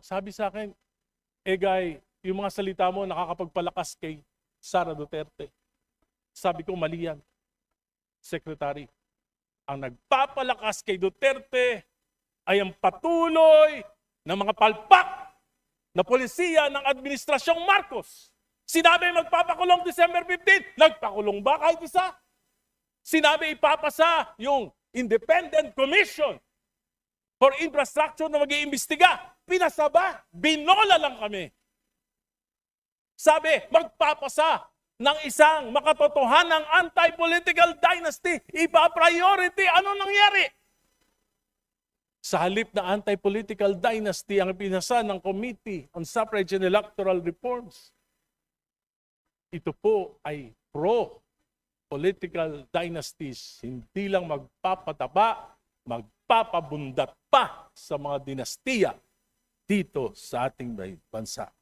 sabi sa akin, Egay, yung mga salita mo nakakapagpalakas kay Sara Duterte. Sabi ko, mali yan, Secretary. Ang nagpapalakas kay Duterte ay ang patuloy ng mga palpak na polisiya ng Administrasyong Marcos. Sinabi magpapakulong December 15, nagpakulong ba kahit isa? Sinabi ipapasa yung Independent Commission for Infrastructure na mag-iimbestiga. Pinasa ba? Binola lang kami. Sabi, magpapasa ng isang makatotohanang anti-political dynasty. Ipa-priority. Ano nangyari? Sa halip na anti-political dynasty ang pinasa ng Committee on Suffrage and Electoral Reforms, ito po ay pro-political dynasties. Hindi lang magpapataba, magpapabundat pa sa mga dinastiya dito sa ating bansa.